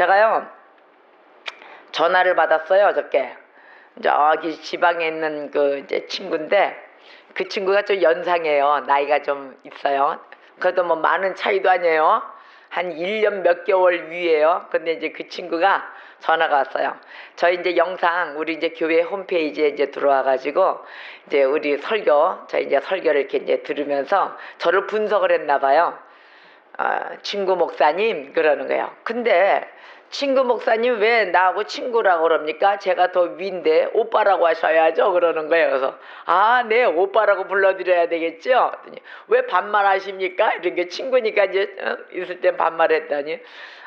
제가요 전화를 받았어요 어저께. 저기 지방에 있는 그 이제 친구인데 그 친구가 좀 연상해요. 나이가 좀 있어요. 그래도 뭐 많은 차이도 아니에요. 한 1년 몇 개월 위에요. 근데 이제 그 친구가 전화가 왔어요. 저희 이제 영상 우리 이제 교회 홈페이지에 이제 들어와가지고 이제 우리 설교 저희 이제 설교를 이렇게 이제 들으면서 저를 분석을 했나 봐요. 친구 목사님 그러는 거예요. 근데 친구 목사님 왜 나하고 친구라고 그럽니까? 제가 더 위인데 오빠라고 하셔야죠 그러는 거예요. 그래서 네 오빠라고 불러드려야 되겠죠. 왜 반말하십니까? 이런 게 친구니까 이제 있을 땐 반말했더니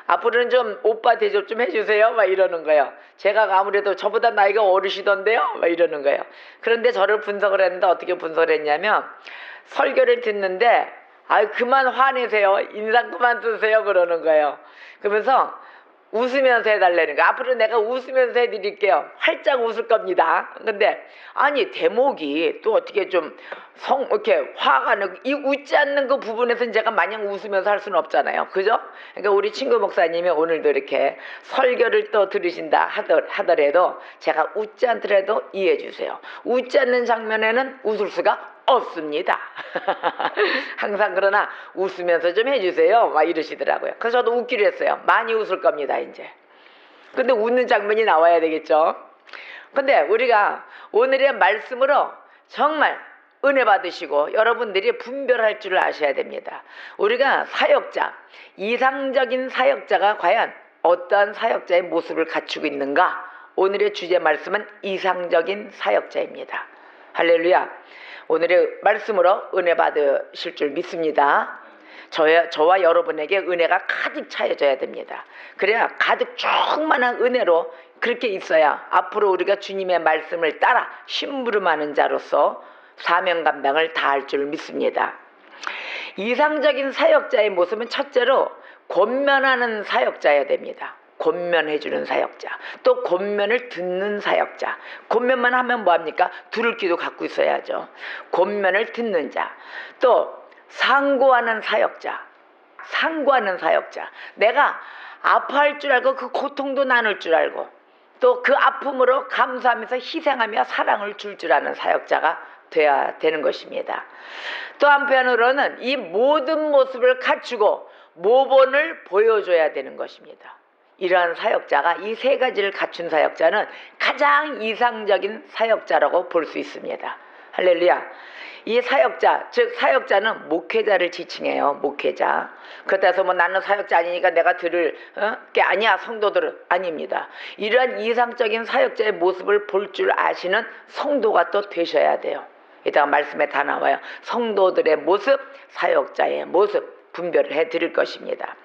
앞으로는 좀 오빠 대접 좀 해주세요 막 이러는 거예요. 제가 아무래도 저보다 나이가 어리시던데요 막 이러는 거예요. 그런데 저를 분석을 했는데 어떻게 분석을 했냐면 설교를 듣는데 그만 화내세요. 인상 그만 쓰세요 그러는 거예요. 그러면서 웃으면서 해달라는 거예요. 앞으로 내가 웃으면서 해드릴게요. 활짝 웃을 겁니다. 근데 대목이 또 어떻게 좀 이렇게 화가 나고 이 웃지 않는 그 부분에서는 제가 마냥 웃으면서 할 수는 없잖아요. 그죠? 그러니까 우리 친구 목사님이 오늘도 이렇게 설교를 또 들으신다 하더라도 제가 웃지 않더라도 이해해 주세요. 웃지 않는 장면에는 웃을 수가 없습니다. 항상 그러나 웃으면서 좀 해주세요 막 이러시더라고요. 그래서 저도 웃기로 했어요. 많이 웃을 겁니다 이제. 근데 웃는 장면이 나와야 되겠죠. 근데 우리가 오늘의 말씀으로 정말 은혜 받으시고 여러분들이 분별할 줄 아셔야 됩니다. 우리가 사역자, 이상적인 사역자가 과연 어떠한 사역자의 모습을 갖추고 있는가? 오늘의 주제 말씀은 이상적인 사역자입니다. 할렐루야. 오늘의 말씀으로 은혜 받으실 줄 믿습니다. 저와 여러분에게 은혜가 가득 차여져야 됩니다. 그래야 가득 충만한 은혜로 그렇게 있어야 앞으로 우리가 주님의 말씀을 따라 심부름하는 자로서 사명 감당을 다할 줄 믿습니다. 이상적인 사역자의 모습은 첫째로 권면하는 사역자여야 됩니다. 권면해주는 사역자, 또 권면을 듣는 사역자. 권면만 하면 뭐합니까? 들을 귀도 갖고 있어야죠. 권면을 듣는 자, 또 상고하는 사역자. 상고하는 사역자. 내가 아파할 줄 알고 그 고통도 나눌 줄 알고 또 그 아픔으로 감사하면서 희생하며 사랑을 줄 아는 사역자가 돼야 되는 것입니다. 또 한편으로는 이 모든 모습을 갖추고 모본을 보여줘야 되는 것입니다. 이러한 사역자가 이 세 가지를 갖춘 사역자는 가장 이상적인 사역자라고 볼 수 있습니다. 할렐루야. 이 사역자, 즉 사역자는 목회자를 지칭해요. 목회자. 그렇다 해서 나는 사역자 아니니까 내가 들을 게 아니야. 성도들은 아닙니다. 이러한 이상적인 사역자의 모습을 볼 줄 아시는 성도가 또 되셔야 돼요. 이따가 말씀에 다 나와요. 성도들의 모습, 사역자의 모습 분별을 해드릴 것입니다.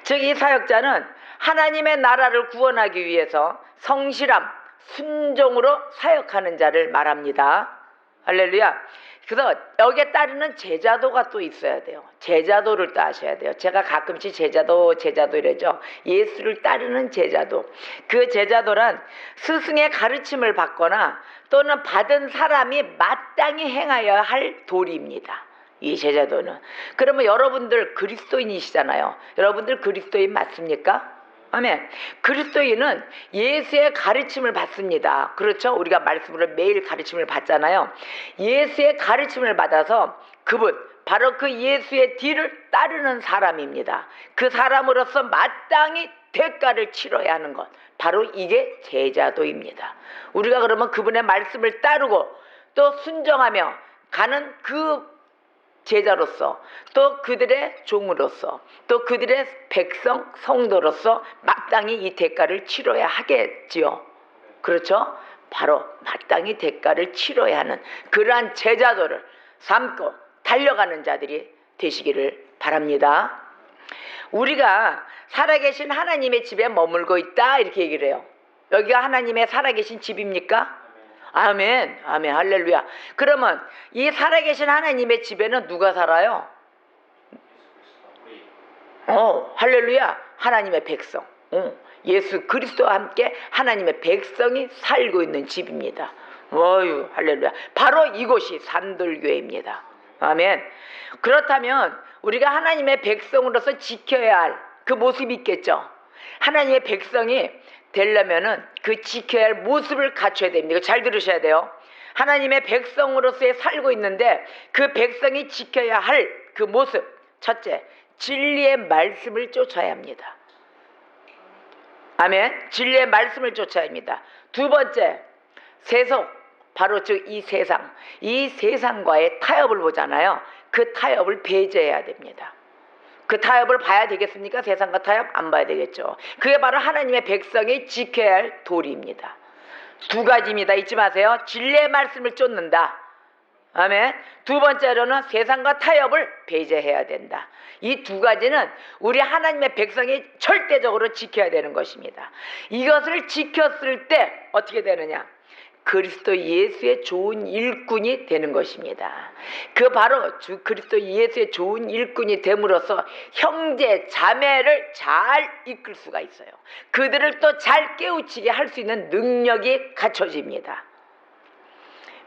즉 이 사역자는 하나님의 나라를 구원하기 위해서 성실함, 순종으로 사역하는 자를 말합니다. 할렐루야. 그래서 여기에 따르는 제자도가 또 있어야 돼요. 제자도를 또 아셔야 돼요. 제가 가끔씩 제자도 이러죠. 예수를 따르는 제자도. 그 제자도란 스승의 가르침을 받거나 또는 받은 사람이 마땅히 행하여야 할 도리입니다. 이 제자도는. 그러면 여러분들 그리스도인이시잖아요. 여러분들 그리스도인 맞습니까? 아멘. 그리스도인은 예수의 가르침을 받습니다. 그렇죠? 우리가 말씀으로 매일 가르침을 받잖아요. 예수의 가르침을 받아서 그분, 바로 그 예수의 뒤를 따르는 사람입니다. 그 사람으로서 마땅히 대가를 치러야 하는 것, 바로 이게 제자도입니다. 우리가 그러면 그분의 말씀을 따르고 또 순종하며 가는 그 제자로서, 또 그들의 종으로서, 또 그들의 백성, 성도로서 마땅히 이 대가를 치러야 하겠지요. 그렇죠? 바로 마땅히 대가를 치러야 하는 그러한 제자도를 삼고 달려가는 자들이 되시기를 바랍니다. 우리가 살아계신 하나님의 집에 머물고 있다 이렇게 얘기를 해요. 여기가 하나님의 살아계신 집입니까? 아멘, 아멘, 할렐루야. 그러면 이 살아계신 하나님의 집에는 누가 살아요? 할렐루야. 하나님의 백성. 예수 그리스도와 함께 하나님의 백성이 살고 있는 집입니다. 어유, 할렐루야. 바로 이곳이 산돌교회입니다. 아멘. 그렇다면 우리가 하나님의 백성으로서 지켜야 할 그 모습이 있겠죠. 하나님의 백성이 되려면은 그 지켜야 할 모습을 갖춰야 됩니다. 이거 잘 들으셔야 돼요. 하나님의 백성으로서의 살고 있는데 그 백성이 지켜야 할 그 모습. 첫째, 진리의 말씀을 쫓아야 합니다. 아멘. 진리의 말씀을 쫓아야 합니다. 두 번째, 세속, 바로 즉 이 세상과의 타협을 보잖아요. 그 타협을 배제해야 됩니다. 그 타협을 봐야 되겠습니까? 세상과 타협 안 봐야 되겠죠. 그게 바로 하나님의 백성이 지켜야 할 도리입니다. 두 가지입니다. 잊지 마세요. 진리의 말씀을 쫓는다. 아멘. 두 번째로는 세상과 타협을 배제해야 된다. 이 두 가지는 우리 하나님의 백성이 절대적으로 지켜야 되는 것입니다. 이것을 지켰을 때 어떻게 되느냐? 그리스도 예수의 좋은 일꾼이 되는 것입니다. 그 바로 주 그리스도 예수의 좋은 일꾼이 됨으로써 형제 자매를 잘 이끌 수가 있어요. 그들을 또 잘 깨우치게 할 수 있는 능력이 갖춰집니다.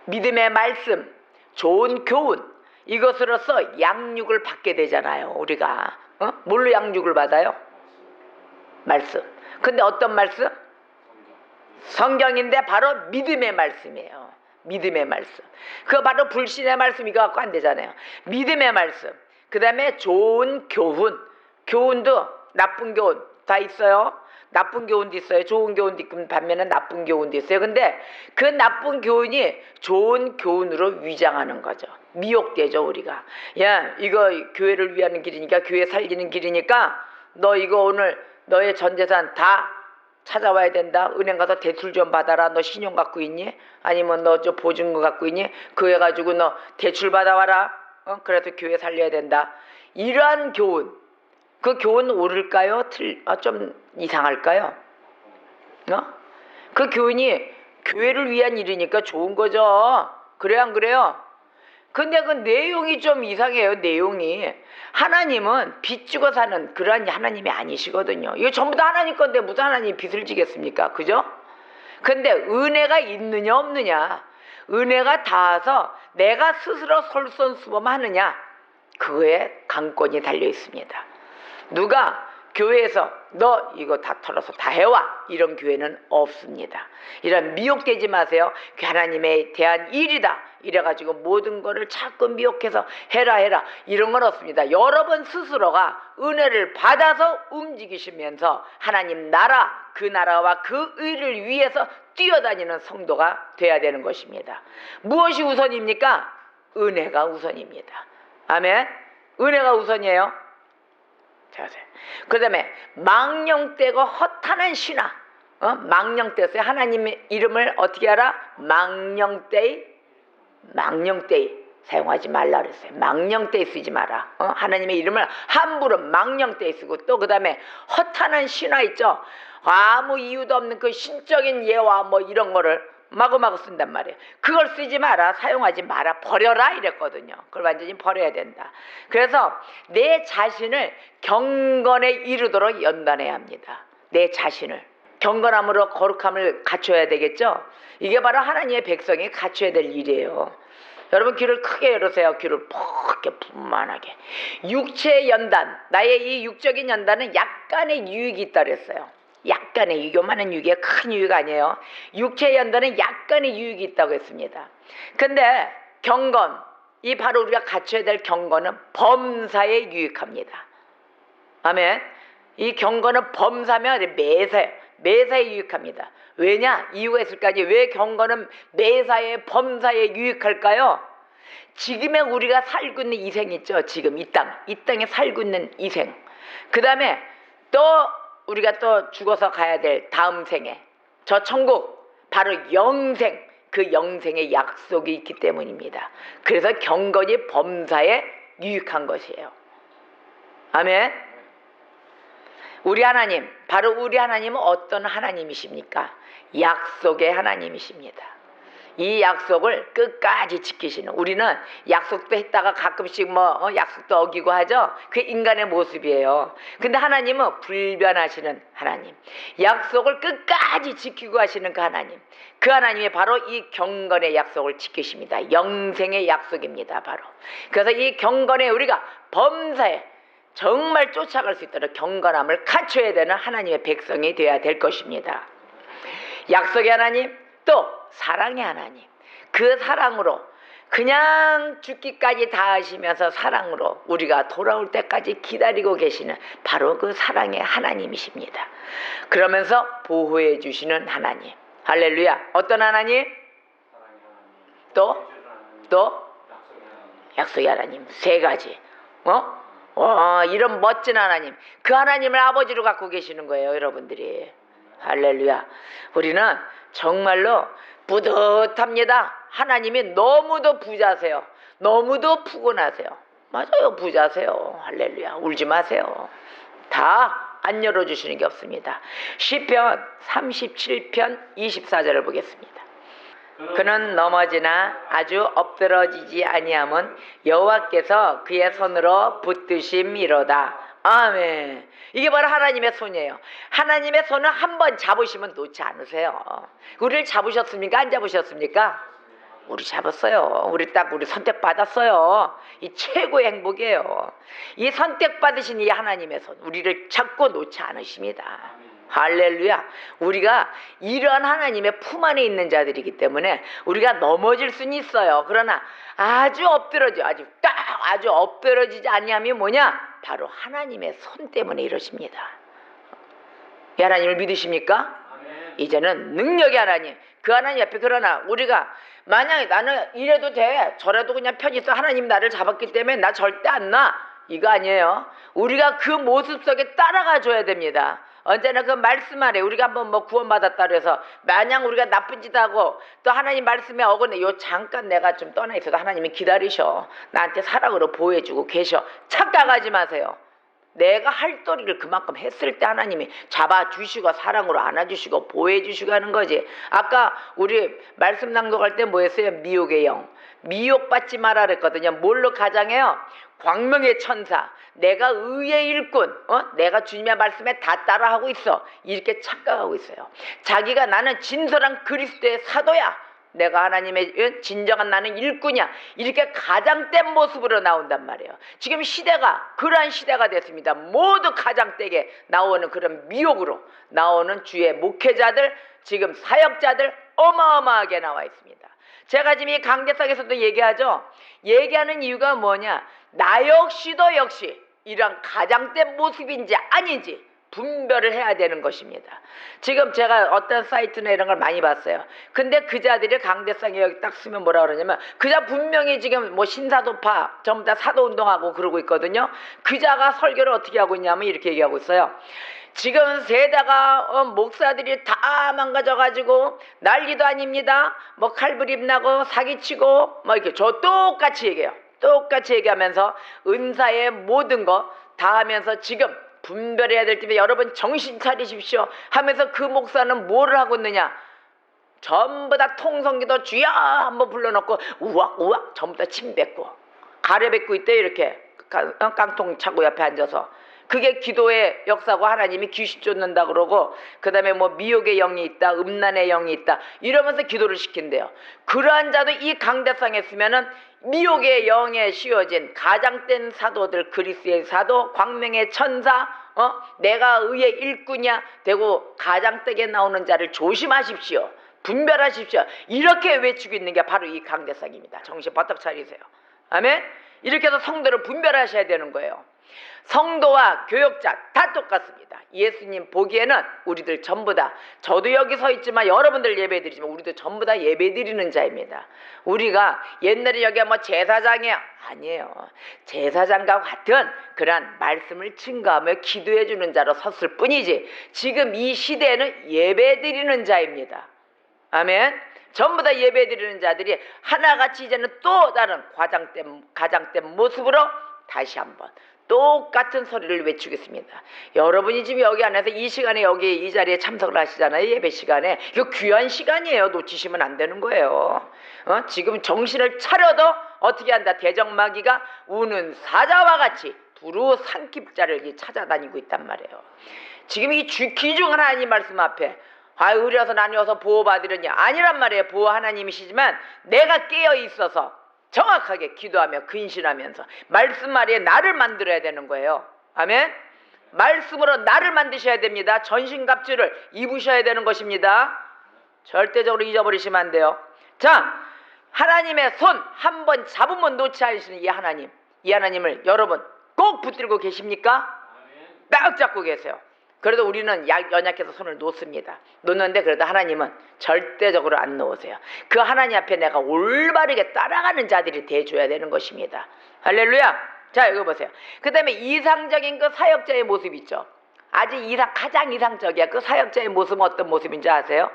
믿음의 말씀, 좋은 교훈, 이것으로서 양육을 받게 되잖아요. 우리가 뭘로 양육을 받아요? 말씀. 근데 어떤 말씀? 성경인데 바로 믿음의 말씀이에요. 믿음의 말씀. 그거 바로 불신의 말씀 이거 갖고 안 되잖아요. 믿음의 말씀. 그 다음에 좋은 교훈. 교훈도 나쁜 교훈 다 있어요. 나쁜 교훈도 있어요. 좋은 교훈도 있고 반면에 나쁜 교훈도 있어요. 근데 그 나쁜 교훈이 좋은 교훈으로 위장하는 거죠. 미혹되죠 우리가. 야, 이거 교회를 위하는 길이니까, 교회 살리는 길이니까 너 이거 오늘 너의 전 재산 다 찾아와야 된다. 은행 가서 대출 좀 받아라. 너 신용 갖고 있니? 아니면 너 저 보증금 갖고 있니? 그거 해가지고 너 대출 받아와라. 그래서 교회 살려야 된다. 이러한 교훈. 그 교훈 옳을까요? 좀 이상할까요? 그 교훈이 교회를 위한 일이니까 좋은 거죠. 그래요, 안 그래요? 근데 그 내용이 좀 이상해요. 내용이. 하나님은 빚지고 사는 그러한 하나님이 아니시거든요. 이거 전부 다 하나님 건데 무슨 하나님이 빚을 지겠습니까? 그죠? 근데 은혜가 있느냐 없느냐, 은혜가 닿아서 내가 스스로 솔선수범하느냐, 그거에 강권이 달려 있습니다. 누가 교회에서 너 이거 다 털어서 다 해와, 이런 교회는 없습니다. 이런 미혹되지 마세요. 하나님에 대한 일이다 이래가지고 모든 거를 자꾸 미혹해서 해라 이런 건 없습니다. 여러분 스스로가 은혜를 받아서 움직이시면서 하나님 나라, 그 나라와 그 의를 위해서 뛰어다니는 성도가 돼야 되는 것입니다. 무엇이 우선입니까? 은혜가 우선입니다. 아멘. 은혜가 우선이에요. 그 다음에 망령되고 허탄한 신화. 망령되었어요. 하나님의 이름을 어떻게 알아? 망령되이 사용하지 말라 그랬어요. 망령되이 쓰지 마라. 하나님의 이름을 함부로 망령되이 쓰고, 또 그 다음에 허탄한 신화 있죠. 아무 이유도 없는 그 신적인 예와 뭐 이런 거를 마구마구 쓴단 말이에요. 그걸 쓰지 마라, 사용하지 마라, 버려라 이랬거든요. 그걸 완전히 버려야 된다. 그래서 내 자신을 경건에 이르도록 연단해야 합니다. 내 자신을 경건함으로 거룩함을 갖춰야 되겠죠. 이게 바로 하나님의 백성이 갖춰야 될 일이에요. 여러분 귀를 크게 열으세요. 귀를 퍽게 분만하게. 육체의 연단, 나의 이 육적인 연단은 약간의 유익이 있다 그랬어요. 약간의 유익, 요만한 유익이 큰 유익 아니에요. 육체의 연단은 약간의 유익이 있다고 했습니다. 근데 경건, 이 바로 우리가 갖춰야 될 경건은 범사에 유익합니다. 아멘. 이 경건은 범사면 매사에 유익합니다. 왜냐? 이유가 있을까지. 왜 경건은 매사에 범사에 유익할까요? 지금의 우리가 살고 있는 이 생 있죠. 지금 이 땅에 살고 있는 이 생. 그 다음에 또 우리가 또 죽어서 가야 될 다음 생에 저 천국, 바로 영생, 그 영생의 약속이 있기 때문입니다. 그래서 경건이 범사에 유익한 것이에요. 아멘. 우리 하나님, 바로 우리 하나님은 어떤 하나님이십니까? 약속의 하나님이십니다. 이 약속을 끝까지 지키시는, 우리는 약속도 했다가 가끔씩 약속도 어기고 하죠. 그게 인간의 모습이에요. 근데 하나님은 불변하시는 하나님, 약속을 끝까지 지키고 하시는 그 하나님, 그 하나님이 바로 이 경건의 약속을 지키십니다. 영생의 약속입니다. 바로. 그래서 이 경건에 우리가 범사에 정말 쫓아갈 수 있도록 경건함을 갖춰야 되는 하나님의 백성이 되어야 될 것입니다. 약속의 하나님, 또 사랑의 하나님, 그 사랑으로 그냥 죽기까지 다하시면서 사랑으로 우리가 돌아올 때까지 기다리고 계시는 바로 그 사랑의 하나님이십니다. 그러면서 보호해 주시는 하나님, 할렐루야. 어떤 하나님? 또 약속의 하나님. 세 가지. 이런 멋진 하나님, 그 하나님을 아버지로 갖고 계시는 거예요, 여러분들이. 할렐루야. 우리는 정말로 뿌듯합니다. 하나님이 너무도 부자세요. 너무도 푸근하세요. 맞아요, 부자세요. 할렐루야. 울지 마세요. 다 안 열어주시는 게 없습니다. 시편 37편 24절을 보겠습니다. 그는 넘어지나 아주 엎드러지지 아니함은 여호와께서 그의 손으로 붙드심이로다. 아멘. 이게 바로 하나님의 손이에요. 하나님의 손을 한번 잡으시면 놓지 않으세요. 우리를 잡으셨습니까? 안 잡으셨습니까? 우리 잡았어요. 우리 선택받았어요. 이 최고의 행복이에요. 이 선택받으신 이 하나님의 손, 우리를 잡고 놓지 않으십니다. 할렐루야. 우리가 이러한 하나님의 품 안에 있는 자들이기 때문에 우리가 넘어질 수는 있어요. 그러나 아주 엎드러지지 아니함이 뭐냐? 바로 하나님의 손 때문에 이러십니다. 이 하나님을 믿으십니까? 이제는 능력의 하나님, 그 하나님 앞에, 그러나 우리가 만약에 나는 이래도 돼, 저래도 그냥 편히 있어, 하나님 나를 잡았기 때문에 나 절대 안 나, 이거 아니에요. 우리가 그 모습 속에 따라가 줘야 됩니다. 언제나 그 말씀 안에 우리가 한번 구원받았다 그래서 마냥 우리가 나쁜 짓 하고 또 하나님 말씀에 어긋내, 잠깐 내가 좀 떠나 있어도 하나님이 기다리셔, 나한테 사랑으로 보호해주고 계셔, 착각하지 마세요. 내가 할 도리를 그만큼 했을 때 하나님이 잡아주시고 사랑으로 안아주시고 보호해주시고 하는 거지. 아까 우리 말씀 낭독할 때 뭐였어요? 미혹의 영, 미혹받지 마라 그랬거든요. 뭘로 가장해요? 광명의 천사, 내가 의의 일꾼, 내가 주님의 말씀에 다 따라하고 있어, 이렇게 착각하고 있어요. 자기가 나는 진솔한 그리스도의 사도야, 내가 하나님의 진정한 나는 일꾼이야, 이렇게 가장된 모습으로 나온단 말이에요. 지금 시대가 그러한 시대가 됐습니다. 모두 가장되게 나오는 그런 미혹으로 나오는 주의 목회자들, 지금 사역자들 어마어마하게 나와 있습니다. 제가 지금 이 강대상에서도 얘기하는 이유가 뭐냐? 나 역시 이런 가장된 모습인지 아닌지 분별을 해야 되는 것입니다. 지금 제가 어떤 사이트나 이런 걸 많이 봤어요. 근데 그 자들이 강대상에 여기 딱 쓰면 뭐라 그러냐면, 그자 분명히 지금 신사도파 전부 다 사도운동하고 그러고 있거든요. 그자가 설교를 어떻게 하고 있냐면 이렇게 얘기하고 있어요. 지금 세대가 목사들이 다 망가져가지고 난리도 아닙니다. 칼부림 나고 사기치고 이렇게 똑같이 얘기해요. 똑같이 얘기하면서 은사의 모든 거 다 하면서 지금 분별해야 될 때문에 여러분 정신 차리십시오 하면서 그 목사는 뭐를 하고 있느냐? 전부 다 통성기도 주여 한번 불러놓고 우악 전부 다 침 뱉고 가래 뱉고 있대. 이렇게 깡통 차고 옆에 앉아서. 그게 기도의 역사고, 하나님이 귀신 쫓는다 그러고, 그 다음에 미혹의 영이 있다, 음란의 영이 있다 이러면서 기도를 시킨대요. 그러한 자도 이 강대상에 쓰면은 미혹의 영에 씌워진 가장된 사도들, 그리스의 사도, 광명의 천사, 내가 의의 일꾼이야 되고 가장되게 나오는 자를 조심하십시오, 분별하십시오, 이렇게 외치고 있는 게 바로 이 강대상입니다. 정신 바짝 차리세요. 아멘. 이렇게 해서 성도를 분별하셔야 되는 거예요. 성도와 교역자 다 똑같습니다. 예수님 보기에는 우리들 전부 다, 저도 여기 서 있지만 여러분들 예배드리지만 우리도 전부 다 예배드리는 자입니다. 우리가 옛날에 여기가 제사장이야, 아니에요. 제사장과 같은 그런 말씀을 증거하며 기도해 주는 자로 섰을 뿐이지, 지금 이 시대에는 예배드리는 자입니다. 아멘. 전부 다 예배드리는 자들이 하나같이 이제는 또 다른 가장된 모습으로 다시 한번 똑같은 소리를 외치겠습니다. 여러분이 지금 여기 안에서 이 시간에 여기 이 자리에 참석을 하시잖아요. 예배 시간에. 이거 귀한 시간이에요. 놓치시면 안 되는 거예요. 지금 정신을 차려도 어떻게 한다? 대적마귀가 우는 사자와 같이 두루 삼킵자를 찾아다니고 있단 말이에요. 지금 이 귀중한 하나님 말씀 앞에 의려서 나뉘어서 보호받으려냐? 아니란 말이에요. 보호 하나님이시지만 내가 깨어 있어서 정확하게 기도하며 근신하면서 말씀 아래에 나를 만들어야 되는 거예요. 아멘. 말씀으로 나를 만드셔야 됩니다. 전신갑주를 입으셔야 되는 것입니다. 절대적으로 잊어버리시면 안 돼요. 자, 하나님의 손 한 번 잡으면 놓지 않으시는 이 하나님을 여러분 꼭 붙들고 계십니까? 딱 잡고 계세요. 그래도 우리는 연약해서 손을 놓습니다. 놓는데 그래도 하나님은 절대적으로 안 놓으세요. 그 하나님 앞에 내가 올바르게 따라가는 자들이 돼줘야 되는 것입니다. 할렐루야. 자, 이거 보세요. 그 다음에 이상적인 그 사역자의 모습 있죠. 가장 이상적이야. 그 사역자의 모습은 어떤 모습인지 아세요?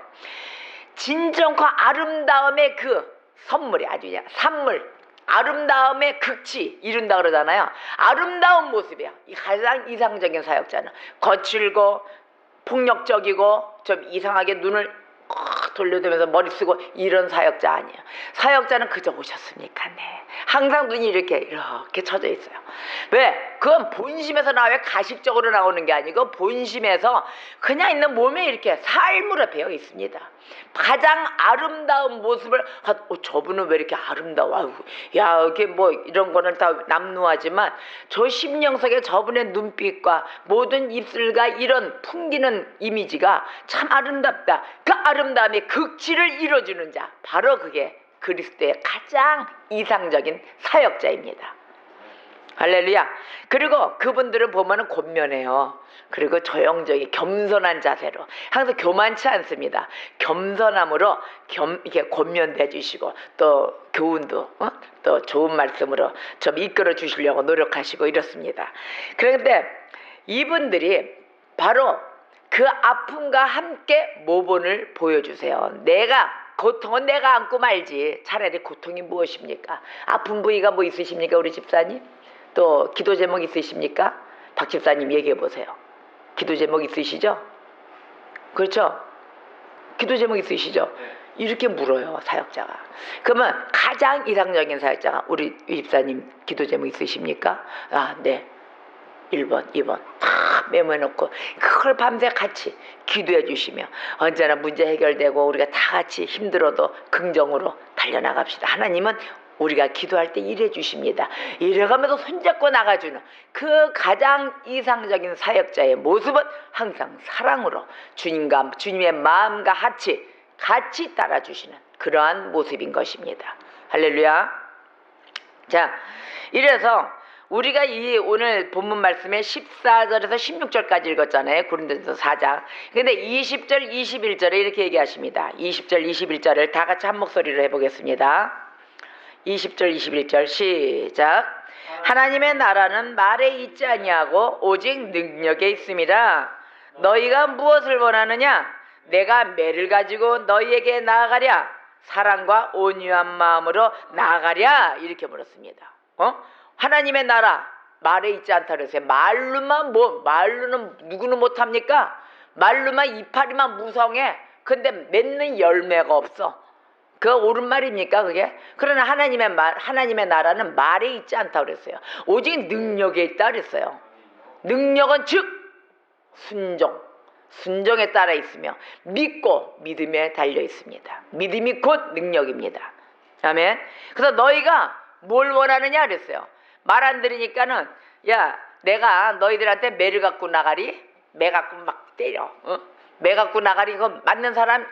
진정과 아름다움의 그 선물이 아주 그냥 산물, 아름다움의 극치 이룬다 그러잖아요. 아름다운 모습이야. 이 가장 이상적인 사역자는 거칠고 폭력적이고 좀 이상하게 눈을 돌려대면서 머리 쓰고 이런 사역자 아니에요. 사역자는 그저 오셨습니까? 네. 항상 눈이 이렇게 쳐져 있어요. 왜? 그건 본심에서 나와요. 가식적으로 나오는 게 아니고 본심에서 그냥 있는 몸에 이렇게 삶으로 배어 있습니다. 가장 아름다운 모습을 저분은 왜 이렇게 아름다워? 아이고, 야, 이게 뭐 이런 거는 다 남루하지만 저 심령속에 저분의 눈빛과 모든 입술과 이런 풍기는 이미지가 참 아름답다. 그 아름다움의 극치를 이뤄주는 자, 바로 그게 그리스도의 가장 이상적인 사역자입니다. 할렐루야. 그리고 그분들은 보면은 권면해요. 그리고 조용조용히 겸손한 자세로 항상 교만치 않습니다. 겸손함으로 이렇게 권면해 주시고 또 교훈도 또 좋은 말씀으로 좀 이끌어 주시려고 노력하시고 이렇습니다. 그런데 이분들이 바로 그 아픔과 함께 모본을 보여주세요. 고통은 내가 안고 말지. 차라리 고통이 무엇입니까? 아픈 부위가 뭐 있으십니까? 우리 집사님? 또 기도 제목 있으십니까? 박 집사님 얘기해 보세요. 기도 제목 있으시죠? 그렇죠? 기도 제목 있으시죠? 이렇게 물어요, 사역자가. 그러면 가장 이상적인 사역자가 우리 집사님 기도 제목 있으십니까? 아, 네. 1번, 2번 다 메모해놓고 그걸 밤새 같이 기도해 주시며 언제나 문제 해결되고 우리가 다 같이 힘들어도 긍정으로 달려나갑시다. 하나님은 우리가 기도할 때 일해 주십니다. 이래가면서 손잡고 나가주는 그 가장 이상적인 사역자의 모습은 항상 사랑으로 주님의 마음과 같이 따라주시는 그러한 모습인 것입니다. 할렐루야. 자, 이래서 우리가 이 오늘 본문 말씀에 14절에서 16절까지 읽었잖아요. 고린도전서 4장. 근데 20절, 21절에 이렇게 얘기하십니다. 20절, 21절을 다 같이 한 목소리로 해보겠습니다. 20절, 21절 시작. 하나님의 나라는 말에 있지 아니하고 오직 능력에 있습니다. 너희가 무엇을 원하느냐? 내가 매를 가지고 너희에게 나아가랴? 사랑과 온유한 마음으로 나아가랴? 이렇게 물었습니다. 하나님의 나라 말에 있지 않다 그랬어요. 말로는 누구는 못합니까? 말로만 이파리만 무성해. 근데 맺는 열매가 없어. 그 옳은 말입니까 그게? 그러나 하나님의 나라는 말에 있지 않다 그랬어요. 오직 능력에 있다 그랬어요. 능력은 즉 순종에 따라 있으며 믿고 믿음에 달려 있습니다. 믿음이 곧 능력입니다. 아멘. 그래서 너희가 뭘 원하느냐 그랬어요. 말 안 들으니까는 야 내가 너희들한테 매를 갖고 나가리? 매 갖고 막 때려. 매 갖고 나가리. 이거 맞는 사람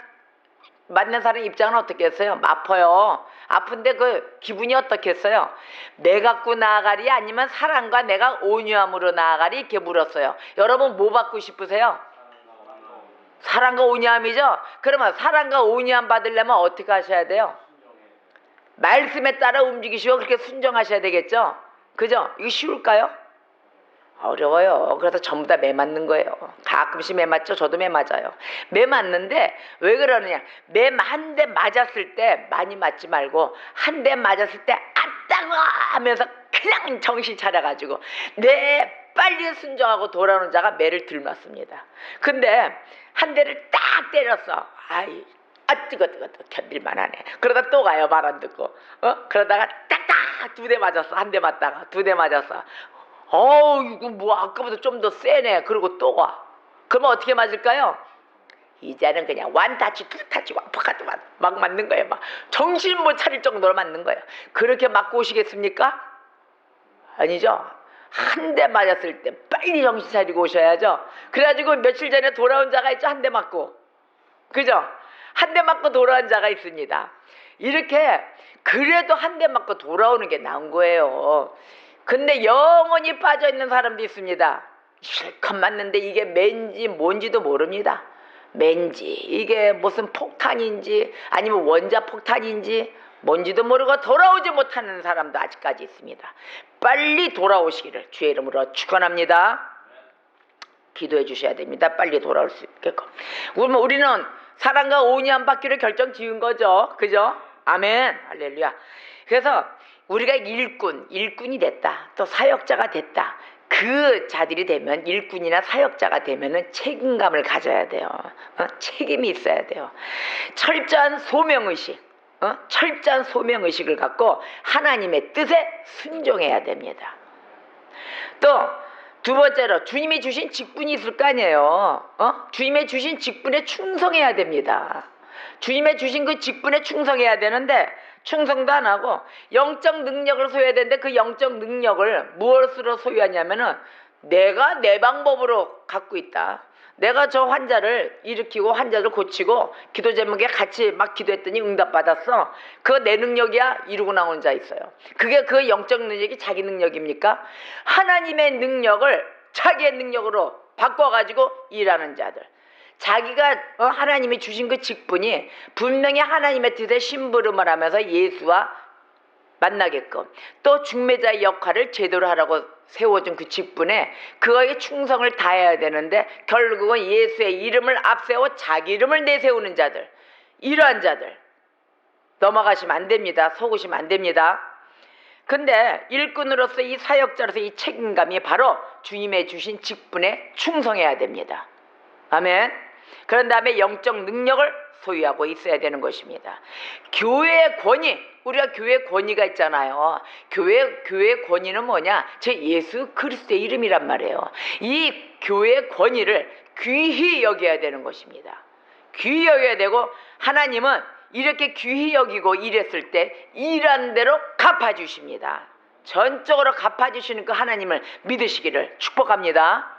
입장은 어떻겠어요? 아파요. 아픈데 그 기분이 어떻겠어요? 매 갖고 나아가리 아니면 사랑과 내가 온유함으로 나아가리? 이렇게 물었어요. 여러분 뭐 받고 싶으세요? 사랑과 온유함이죠? 그러면 사랑과 온유함 받으려면 어떻게 하셔야 돼요? 말씀에 따라 움직이시고 그렇게 순종하셔야 되겠죠? 그죠? 이거 쉬울까요? 어려워요. 그래서 전부 다 매 맞는 거예요. 가끔씩 매 맞죠? 저도 매 맞아요. 매 맞는데 왜 그러느냐? 매 한 대 맞았을 때 많이 맞지 말고 한 대 맞았을 때 아따가 하면서 그냥 정신 차려가지고 빨리 순종하고 돌아오는 자가 매를 덜 맞습니다. 근데 한 대를 딱 때렸어. 뜨거 견딜만하네. 그러다 또 가요. 말 안 듣고. 그러다가 딱딱 2대 맞았어. 한 대 맞다가 2대 맞았어. 이거 뭐 아까보다 좀 더 세네. 그리고 또 가. 그러면 어떻게 맞을까요? 이제는 그냥 원타치, 투타치, 완파카트 막 맞는 거예요. 막 정신 못 차릴 정도로 맞는 거예요. 그렇게 맞고 오시겠습니까? 아니죠. 한 대 맞았을 때 빨리 정신 차리고 오셔야죠. 그래가지고 며칠 전에 돌아온 자가 있죠. 한 대 맞고. 그죠? 한 대 맞고 돌아온 자가 있습니다. 이렇게 그래도 한 대 맞고 돌아오는 게 나은 거예요. 근데 영원히 빠져있는 사람도 있습니다. 실컷 맞는데 이게 맨지 뭔지도 모릅니다. 맨지 이게 무슨 폭탄인지 아니면 원자 폭탄인지 뭔지도 모르고 돌아오지 못하는 사람도 아직까지 있습니다. 빨리 돌아오시기를 주의 이름으로 축원합니다. 기도해 주셔야 됩니다. 빨리 돌아올 수 있게끔. 우리는 사랑과 온유 한 바퀴를 결정 지은 거죠. 그죠? 아멘. 할렐루야. 그래서 우리가 일꾼이 됐다. 또 사역자가 됐다. 그 자들이 되면 일꾼이나 사역자가 되면은 책임감을 가져야 돼요. 책임이 있어야 돼요. 철저한 소명의식, 철저한 소명의식을 갖고 하나님의 뜻에 순종해야 됩니다. 또 두 번째로 주님이 주신 직분이 있을 거 아니에요. 주님의 주신 직분에 충성해야 됩니다. 주님의 주신 그 직분에 충성해야 되는데 충성도 안 하고 영적 능력을 소유해야 되는데 그 영적 능력을 무엇으로 소유하냐면은 내가 내 방법으로 갖고 있다. 내가 저 환자를 일으키고 환자를 고치고 기도 제목에 같이 막 기도했더니 응답받았어. 그거 내 능력이야? 이러고 나온 자 있어요. 그게 그 영적 능력이 자기 능력입니까? 하나님의 능력을 자기의 능력으로 바꿔가지고 일하는 자들. 자기가 하나님이 주신 그 직분이 분명히 하나님의 뜻에 심부름을 하면서 예수와 만나게끔 또 중매자의 역할을 제대로 하라고 세워준 그 직분에 그거에 충성을 다해야 되는데 결국은 예수의 이름을 앞세워 자기 이름을 내세우는 자들, 이러한 자들 넘어가시면 안 됩니다. 속으시면 안 됩니다. 근데 일꾼으로서 이 사역자로서 이 책임감이 바로 주님의 주신 직분에 충성해야 됩니다. 아멘. 그런 다음에 영적 능력을 소유하고 있어야 되는 것입니다. 교회의 권위, 우리가 교회의 권위가 있잖아요. 교회의 권위는 뭐냐? 제 예수 그리스도의 이름이란 말이에요. 이 교회의 권위를 귀히 여겨야 되는 것입니다. 귀히 여겨야 되고 하나님은 이렇게 귀히 여기고 일했을 때 일한 대로 갚아주십니다. 전적으로 갚아주시는 그 하나님을 믿으시기를 축복합니다.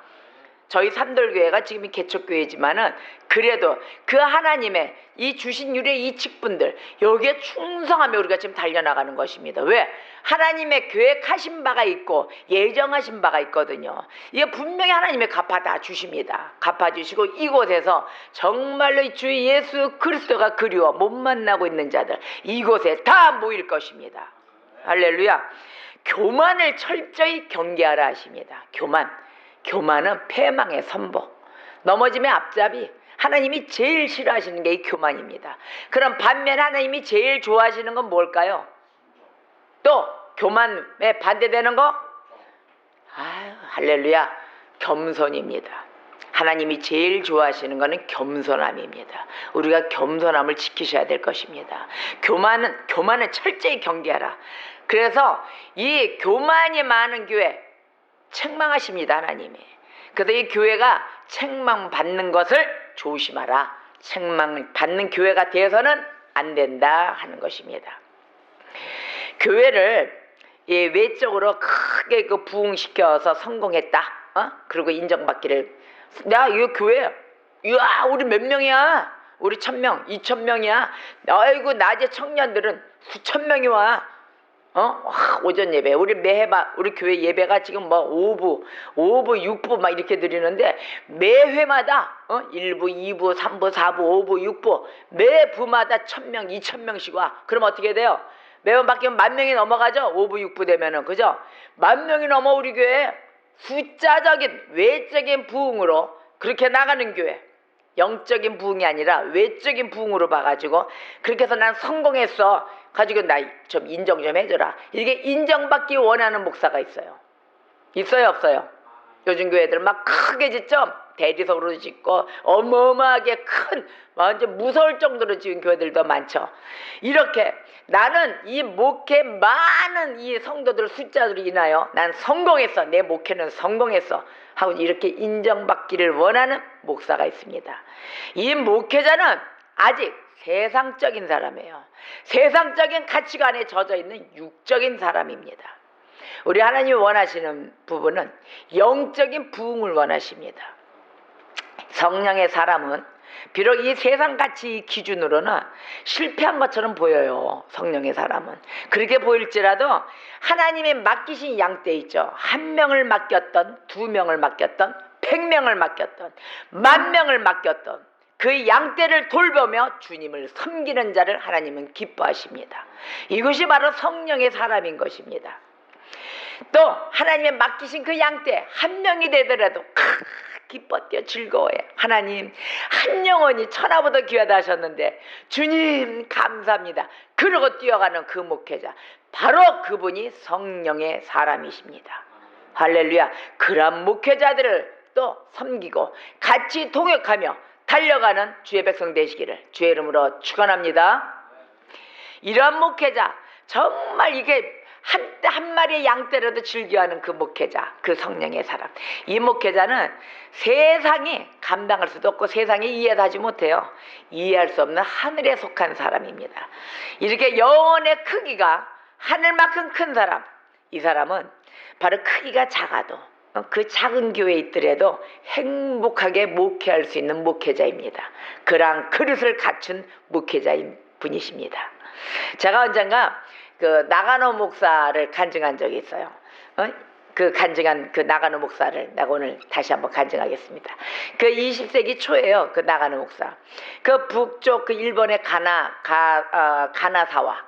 저희 삼돌교회가 지금 개척교회지만은 그래도 그 하나님의 이 주신 유래 이 직분들 여기에 충성하며 우리가 지금 달려나가는 것입니다. 왜? 하나님의 계획하신 바가 있고 예정하신 바가 있거든요. 이게 분명히 하나님의 갚아다 주십니다. 갚아주시고 이곳에서 정말로 주 예수 그리스도가 그리워 못 만나고 있는 자들 이곳에 다 모일 것입니다. 할렐루야. 교만을 철저히 경계하라 하십니다. 교만은 패망의 선복, 넘어짐의 앞잡이. 하나님이 제일 싫어하시는 게 이 교만입니다. 그럼 반면 하나님이 제일 좋아하시는 건 뭘까요? 또 교만에 반대되는 거? 할렐루야, 겸손입니다. 하나님이 제일 좋아하시는 것은 겸손함입니다. 우리가 겸손함을 지키셔야 될 것입니다. 교만은 철저히 경계하라. 그래서 이 교만이 많은 교회 책망하십니다. 하나님이. 그래서 이 교회가 책망받는 것을 조심하라. 책망받는 교회가 되어서는 안 된다 하는 것입니다. 교회를 외적으로 크게 부흥시켜서 성공했다. 그리고 인정받기를. 이 교회, 야 우리 몇 명이야? 우리 1000명, 2000명이야. 아이고 낮에 청년들은 수천 명이 와. 오전 예배 우리 매해봐 우리 교회 예배가 지금 뭐 5부 6부 막 이렇게 드리는데 매회마다 1부 2부 3부 4부 5부 6부 매 부마다 1000명 2000명씩 와. 그럼 어떻게 돼요? 매번 바뀌면 10,000명이 넘어가죠. 5부 6부 되면은. 그죠? 10,000명이 넘어 우리 교회. 숫자적인 외적인 부흥으로 그렇게 나가는 교회. 영적인 부흥이 아니라 외적인 부흥으로 봐가지고 그렇게 해서 난 성공했어 가지고 나 좀 인정 좀 해줘라. 이게 인정받기 원하는 목사가 있어요. 있어요 없어요? 요즘 교회들 막 크게 짓죠. 대리석으로 짓고 어마어마하게 큰 완전 무서울 정도로 지은 교회들도 많죠. 이렇게 나는 이 목회 많은 이 성도들 숫자들이 인하여 난 성공했어. 내 목회는 성공했어 하고 이렇게 인정받기를 원하는 목사가 있습니다. 이 목회자는 아직 세상적인 사람이에요. 세상적인 가치관에 젖어 있는 육적인 사람입니다. 우리 하나님이 원하시는 부분은 영적인 부흥을 원하십니다. 성령의 사람은 비록 이 세상 가치 기준으로는 실패한 것처럼 보여요. 성령의 사람은 그렇게 보일지라도 하나님의 맡기신 양떼 있죠. 1명을 맡겼던, 2명을 맡겼던, 100명을 맡겼던, 10,000명을 맡겼던 그 양떼를 돌보며 주님을 섬기는 자를 하나님은 기뻐하십니다. 이것이 바로 성령의 사람인 것입니다. 또 하나님의 맡기신 그 양떼 1명이 되더라도 기뻐 뛰어 즐거워해. 하나님, 한 영혼이 천하보다 귀하다 하셨는데 주님 감사합니다. 그러고 뛰어가는 그 목회자, 바로 그분이 성령의 사람이십니다. 할렐루야. 그런 목회자들을 또 섬기고 같이 동역하며 달려가는 주의 백성 되시기를 주의 이름으로 축원합니다. 이러한 목회자, 정말 이게 한 마리의 양떼라도 즐겨하는 그 목회자, 그 성령의 사람, 이 목회자는 세상이 감당할 수도 없고 세상이 이해도 하지 못해요. 이해할 수 없는 하늘에 속한 사람입니다. 이렇게 영혼의 크기가 하늘만큼 큰 사람, 이 사람은 바로 크기가 작아도 그 작은 교회에 있더라도 행복하게 목회할 수 있는 목회자입니다. 그러한 그릇을 갖춘 목회자인 분이십니다. 제가 언젠가 그 나가노 목사를 간증한 적이 있어요. 그 간증한 그 나가노 목사를 내가 오늘 다시 한번 간증하겠습니다. 그 20세기 초에요. 그 나가노 목사. 그 북쪽 그 일본의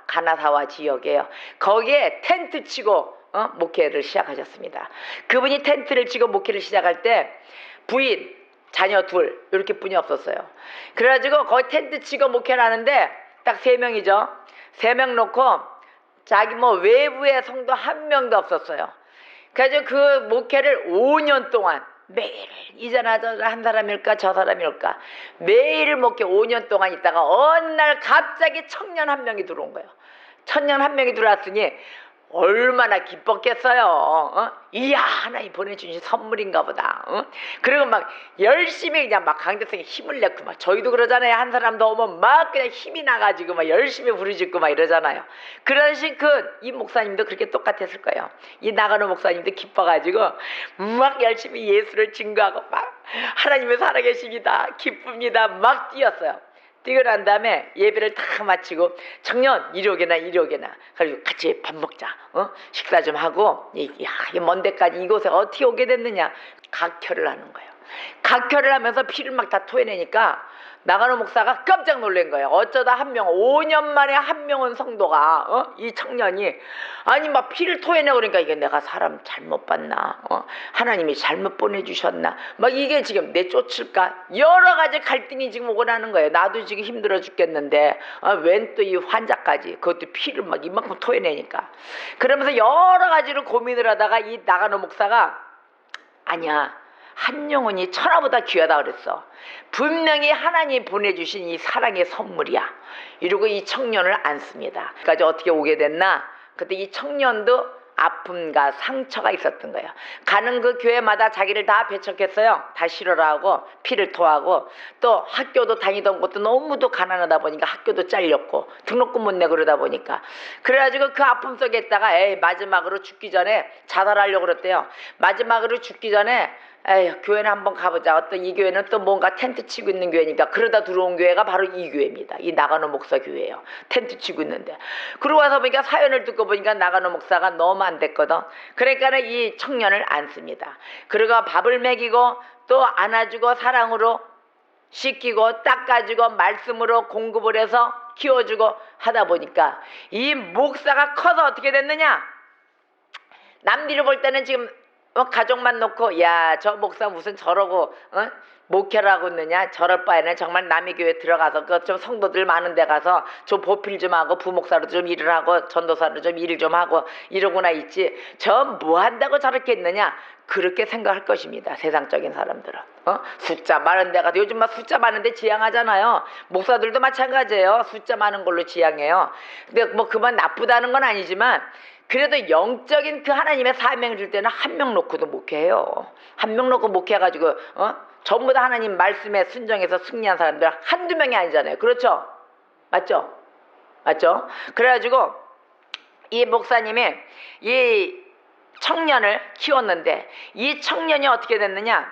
가나사와 지역이에요. 거기에 텐트 치고 목회를 시작하셨습니다. 그분이 텐트를 치고 목회를 시작할 때 부인, 자녀 둘 이렇게 뿐이 없었어요. 그래가지고 거기 텐트 치고 목회를 하는데 딱 3명이죠. 3명 놓고 자기 외부의 성도 1명도 없었어요. 그래서 그 목회를 5년 동안 매일 이자나 저자나 한 사람일까 저 사람일까 매일 목회 5년 동안 있다가 어느 날 갑자기 청년 1명이 들어온 거예요. 청년 1명이 들어왔으니 얼마나 기뻤겠어요. 이야, 하나님 보내주신 선물인가 보다. 그리고 막 열심히 그냥 막 강대성에 힘을 내고 막 저희도 그러잖아요. 한 사람 더 오면 막 그냥 힘이 나가지고 막 열심히 부르짖고 막 이러잖아요. 그러신 이 목사님도 그렇게 똑같았을 거예요. 이 나가노 목사님도 기뻐가지고 막 열심히 예수를 증거하고 막 하나님의 살아계십니다, 기쁩니다 막 뛰었어요. 뛰고 난 다음에 예배를 다 마치고 청년 이리 오게나 그리고 같이 밥 먹자, 식사 좀 하고 이 먼 데까지 이곳에 어떻게 오게 됐느냐 각혈을 하는 거예요. 각혈을 하면서 피를 막 다 토해내니까 나가노 목사가 깜짝 놀란 거예요. 어쩌다 5년 만에 1명은 성도가 이 청년이 아니 막 피를 토해내고 그러니까 이게 내가 사람 잘못 봤나, 하나님이 잘못 보내주셨나, 막 이게 지금 내 쫓을까 여러 가지 갈등이 지금 오고 나는 거예요. 나도 지금 힘들어 죽겠는데 웬 또 이 환자까지 그것도 피를 막 이만큼 토해내니까. 그러면서 여러 가지로 고민을 하다가 이 나가노 목사가 아니야, 한 영혼이 천하보다 귀하다 그랬어. 분명히 하나님이 보내주신 이 사랑의 선물이야. 이러고 이 청년을 안습니다. 그까지 어떻게 오게 됐나? 그때 이 청년도 아픔과 상처가 있었던 거예요. 가는 그 교회마다 자기를 다 배척했어요. 다 싫어라 하고 피를 토하고 또 학교도 다니던 곳도 너무도 가난하다 보니까 학교도 잘렸고 등록금 못 내고 그러다 보니까 그래가지고 그 아픔 속에 있다가 마지막으로 죽기 전에 자살하려고 그랬대요. 마지막으로 죽기 전에 교회는 한번 가보자. 어떤 이 교회는 또 뭔가 텐트 치고 있는 교회니까 그러다 들어온 교회가 바로 이 교회입니다. 이 나가노 목사 교회예요. 텐트 치고 있는데 그러고 와서 보니까 사연을 듣고 보니까 나가노 목사가 너무 안 됐거든. 그러니까 이 청년을 안습니다. 그리고 밥을 먹이고 또 안아주고 사랑으로 씻기고 닦아주고 말씀으로 공급을 해서 키워주고 하다 보니까 이 목사가 커서 어떻게 됐느냐, 남들이 볼 때는 지금 가족만 놓고 야, 저 목사 무슨 저러고 목회를 하고 있느냐, 저럴 바에는 정말 남의 교회 들어가서 그 좀 성도들 많은 데 가서 좀 보필 좀 하고 부목사로 좀 일을 하고 전도사로 좀 일을 좀 하고 이러고나 있지 저 뭐 한다고 저렇게 했느냐, 그렇게 생각할 것입니다. 세상적인 사람들은 숫자 많은 데 가서 요즘 막 숫자 많은 데 지향하잖아요. 목사들도 마찬가지예요. 숫자 많은 걸로 지향해요. 근데 그만 나쁘다는 건 아니지만 그래도 영적인 그 하나님의 사명을 줄 때는 1명 놓고도 목회해요. 1명 놓고 목회해가지고 전부 다 하나님 말씀에 순종해서 승리한 사람들 한두 명이 아니잖아요. 그렇죠? 맞죠? 그래가지고 이 목사님이 이 청년을 키웠는데 이 청년이 어떻게 됐느냐?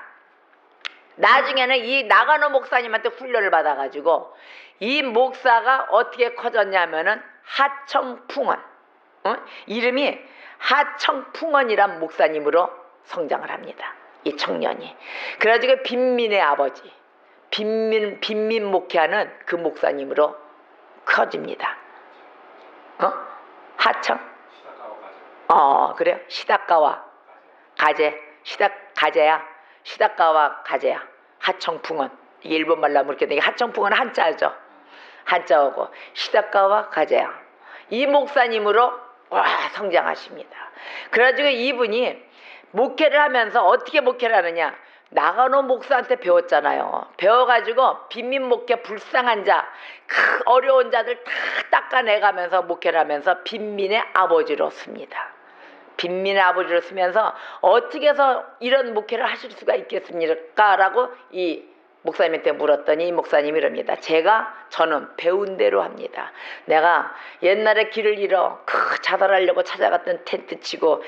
나중에는 이 나가노 목사님한테 훈련을 받아가지고 이 목사가 어떻게 커졌냐면은 하청풍원, 이름이 하청풍원이란 목사님으로 성장을 합니다. 이 청년이. 그래가지고 빈민의 아버지, 빈민 목회하는 그 목사님으로 커집니다. 하청? 그래요? 시다가와 가제, 가제야. 시다가와 가제야. 하청풍원. 이게 일본 말로 하면 이렇게 되게 하청풍원 한자죠. 한자어고 시다가와 가제야. 이 목사님으로 성장하십니다. 그래가지고 이분이 목회를 하면서 어떻게 목회를 하느냐? 나가노 목사한테 배웠잖아요. 배워가지고 빈민 목회 불쌍한 자, 어려운 자들 다 닦아내가면서 목회를 하면서 빈민의 아버지로 씁니다. 빈민의 아버지로 쓰면서 어떻게 해서 이런 목회를 하실 수가 있겠습니까? 라고 이 목사님한테 물었더니 이 목사님이 이럽니다. 저는 배운 대로 합니다. 내가 옛날에 길을 잃어 자살하려고 찾아갔던 텐트 치고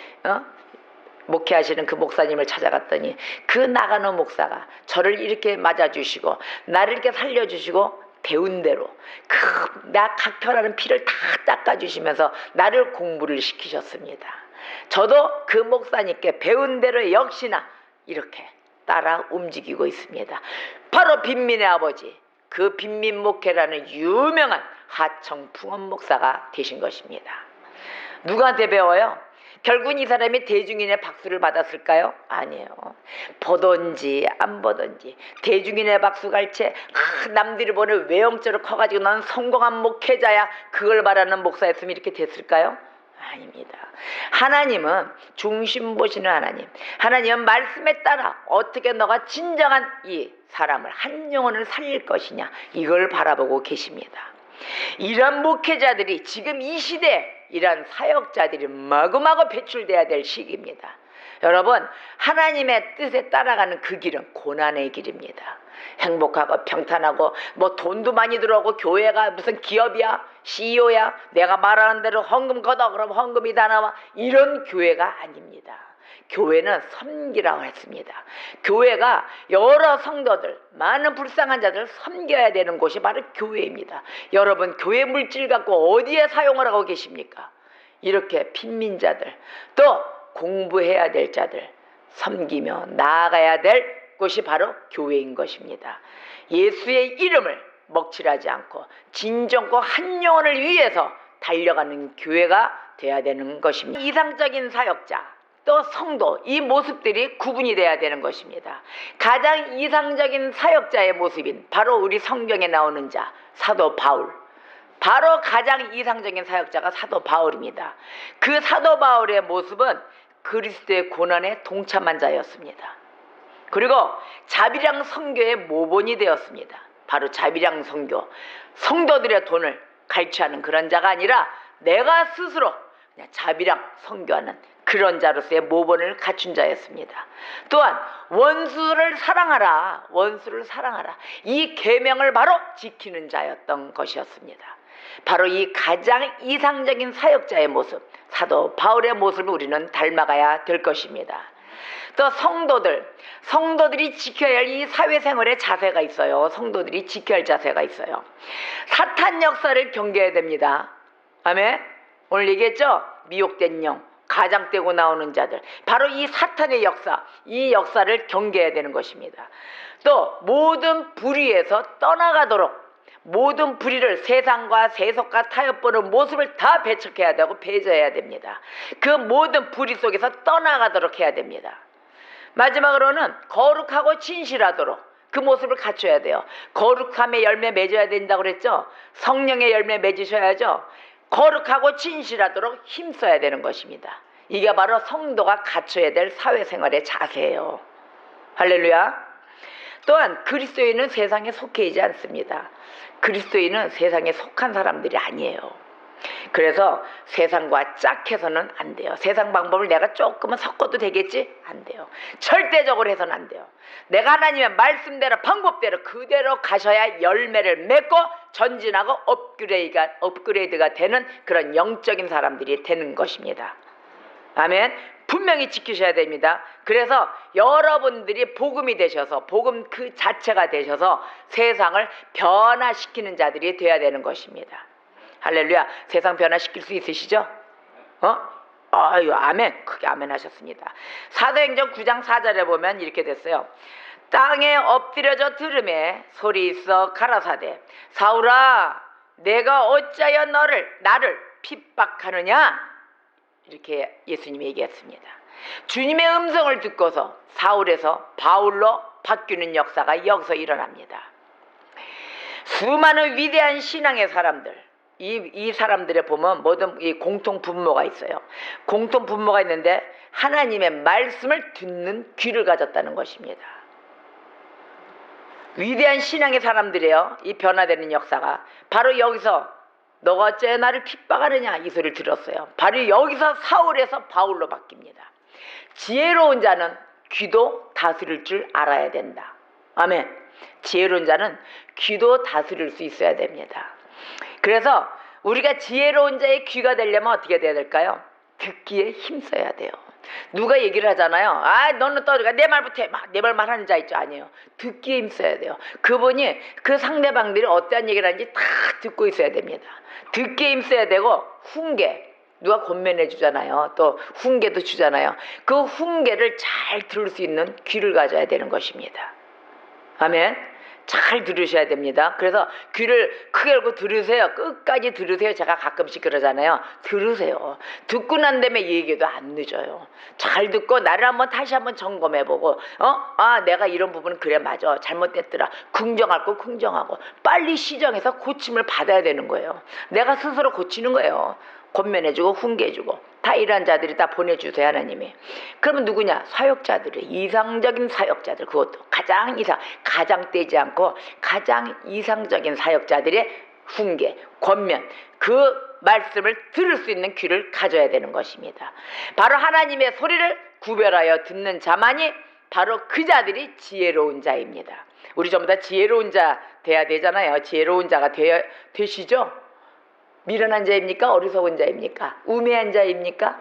목회하시는 그 목사님을 찾아갔더니 그 나가노 목사가 저를 이렇게 맞아주시고 나를 이렇게 살려주시고 배운 대로 나 각혈하는 피를 다 닦아주시면서 나를 공부를 시키셨습니다. 저도 그 목사님께 배운 대로 역시나 이렇게 따라 움직이고 있습니다. 바로 빈민의 아버지, 그 빈민 목회라는 유명한 하청풍원 목사가 되신 것입니다. 누구한테 배워요? 결국은 이 사람이 대중인의 박수를 받았을까요? 아니에요. 보던지 안 보던지 대중인의 박수 갈채 남들이 보는 외형적으로 커가지고 난 성공한 목회자야 그걸 바라는 목사였으면 이렇게 됐을까요? 아닙니다. 하나님은 중심 보시는 하나님. 하나님은 말씀에 따라 어떻게 너가 진정한 이 사람을 한 영혼을 살릴 것이냐 이걸 바라보고 계십니다. 이런 목회자들이 지금 이 시대에 이런 사역자들이 마구마구 배출돼야 될 시기입니다. 여러분, 하나님의 뜻에 따라가는 그 길은 고난의 길입니다. 행복하고 평탄하고 돈도 많이 들어오고 교회가 무슨 기업이야 CEO야 내가 말하는 대로 헌금 걷어 그럼 헌금이 다 나와 이런 교회가 아닙니다. 교회는 섬기라고 했습니다. 교회가 여러 성도들 많은 불쌍한 자들 섬겨야 되는 곳이 바로 교회입니다. 여러분 교회 물질 갖고 어디에 사용을 하고 계십니까? 이렇게 빈민자들 또 공부해야 될 자들 섬기며 나아가야 될 곳이 바로 교회인 것입니다. 예수의 이름을 먹칠하지 않고 진정과 한 영혼을 위해서 달려가는 교회가 돼야 되는 것입니다. 이상적인 사역자 또 성도 이 모습들이 구분이 돼야 되는 것입니다. 가장 이상적인 사역자의 모습인 바로 우리 성경에 나오는 자 사도 바울, 바로 가장 이상적인 사역자가 사도 바울입니다. 그 사도 바울의 모습은 그리스도의 고난에 동참한 자였습니다. 그리고 자비랑 선교의 모본이 되었습니다. 바로 자비랑 선교, 성도들의 돈을 갈취하는 그런 자가 아니라 내가 스스로 그냥 자비랑 선교하는 그런 자로서의 모본을 갖춘 자였습니다. 또한 원수를 사랑하라, 원수를 사랑하라 이 계명을 바로 지키는 자였던 것이었습니다. 바로 이 가장 이상적인 사역자의 모습, 사도 바울의 모습을 우리는 닮아가야 될 것입니다. 또 성도들이 지켜야 할 이 사회생활의 자세가 있어요. 성도들이 지켜야 할 자세가 있어요. 사탄 역사를 경계해야 됩니다. 아멘. 오늘 얘기했죠? 미혹된 영, 가장되고 나오는 자들, 바로 이 사탄의 역사, 이 역사를 경계해야 되는 것입니다. 또 모든 불의에서 떠나가도록 모든 불의를 세상과 세속과 타협보는 모습을 다 배척해야 되고 배제해야 됩니다. 그 모든 불의 속에서 떠나가도록 해야 됩니다. 마지막으로는 거룩하고 진실하도록 그 모습을 갖춰야 돼요. 거룩함의 열매 맺어야 된다고 그랬죠. 성령의 열매 맺으셔야죠. 거룩하고 진실하도록 힘써야 되는 것입니다. 이게 바로 성도가 갖춰야 될 사회생활의 자세예요. 할렐루야. 또한 그리스도인은 세상에 속해 있지 않습니다. 그리스도인은 세상에 속한 사람들이 아니에요. 그래서 세상과 짝해서는 안 돼요. 세상 방법을 내가 조금은 섞어도 되겠지? 안 돼요. 절대적으로 해서는 안 돼요. 내가 하나님의 말씀대로 방법대로 그대로 가셔야 열매를 맺고 전진하고 업그레이드가 되는 그런 영적인 사람들이 되는 것입니다. 아멘. 분명히 지키셔야 됩니다. 그래서 여러분들이 복음이 되셔서 복음 그 자체가 되셔서 세상을 변화시키는 자들이 되어야 되는 것입니다. 할렐루야. 세상 변화시킬 수 있으시죠? 아유, 아멘. 크게 아멘 하셨습니다. 사도행전 9장 4절에 보면 이렇게 됐어요. 땅에 엎드려져 들음에 소리 있어 가라사대 사울아 내가 어찌하여 나를 핍박하느냐, 이렇게 예수님이 얘기했습니다. 주님의 음성을 듣고서 사울에서 바울로 바뀌는 역사가 여기서 일어납니다. 수많은 위대한 신앙의 사람들, 이 사람들에 보면 모든 이 공통 분모가 있어요. 공통 분모가 있는데 하나님의 말씀을 듣는 귀를 가졌다는 것입니다. 위대한 신앙의 사람들이에요. 이 변화되는 역사가 바로 여기서 너가 어째 나를 핍박하느냐 이 소리를 들었어요. 바로 여기서 사울에서 바울로 바뀝니다. 지혜로운 자는 귀도 다스릴 줄 알아야 된다. 아멘. 지혜로운 자는 귀도 다스릴 수 있어야 됩니다. 그래서 우리가 지혜로운 자의 귀가 되려면 어떻게 돼야 될까요? 듣기에 힘써야 돼요. 누가 얘기를 하잖아요. 아, 너는 떠들어가 내 말부터 해. 내 말만 하는 자 있죠. 아니에요. 듣기에 힘써야 돼요. 그분이 그 상대방들이 어떠한 얘기를 하는지 다 듣고 있어야 됩니다. 듣기에 힘써야 되고, 훈계, 누가 권면해 주잖아요. 또 훈계도 주잖아요. 그 훈계를 잘 들을 수 있는 귀를 가져야 되는 것입니다. 아멘. 잘 들으셔야 됩니다. 그래서 귀를 크게 열고 들으세요. 끝까지 들으세요. 제가 가끔씩 그러잖아요. 들으세요. 듣고 난 다음에 얘기도 안 늦어요. 잘 듣고 나를 다시 한번 점검해보고 내가 이런 부분은 그래 맞아 잘못됐더라. 긍정할 거 긍정하고 빨리 시정해서 고침을 받아야 되는 거예요. 내가 스스로 고치는 거예요. 권면해주고 훈계해주고 다 이런 자들이 다 보내주세요. 하나님이. 그러면 누구냐? 사역자들이, 이상적인 사역자들. 그것도 가장 떼지 않고 가장 이상적인 사역자들의 훈계, 권면, 그 말씀을 들을 수 있는 귀를 가져야 되는 것입니다. 바로 하나님의 소리를 구별하여 듣는 자만이 바로 그 자들이 지혜로운 자입니다. 우리 전부 다 지혜로운 자 돼야 되잖아요. 지혜로운 자가 되시죠? 미련한 자입니까? 어리석은 자입니까? 우매한 자입니까?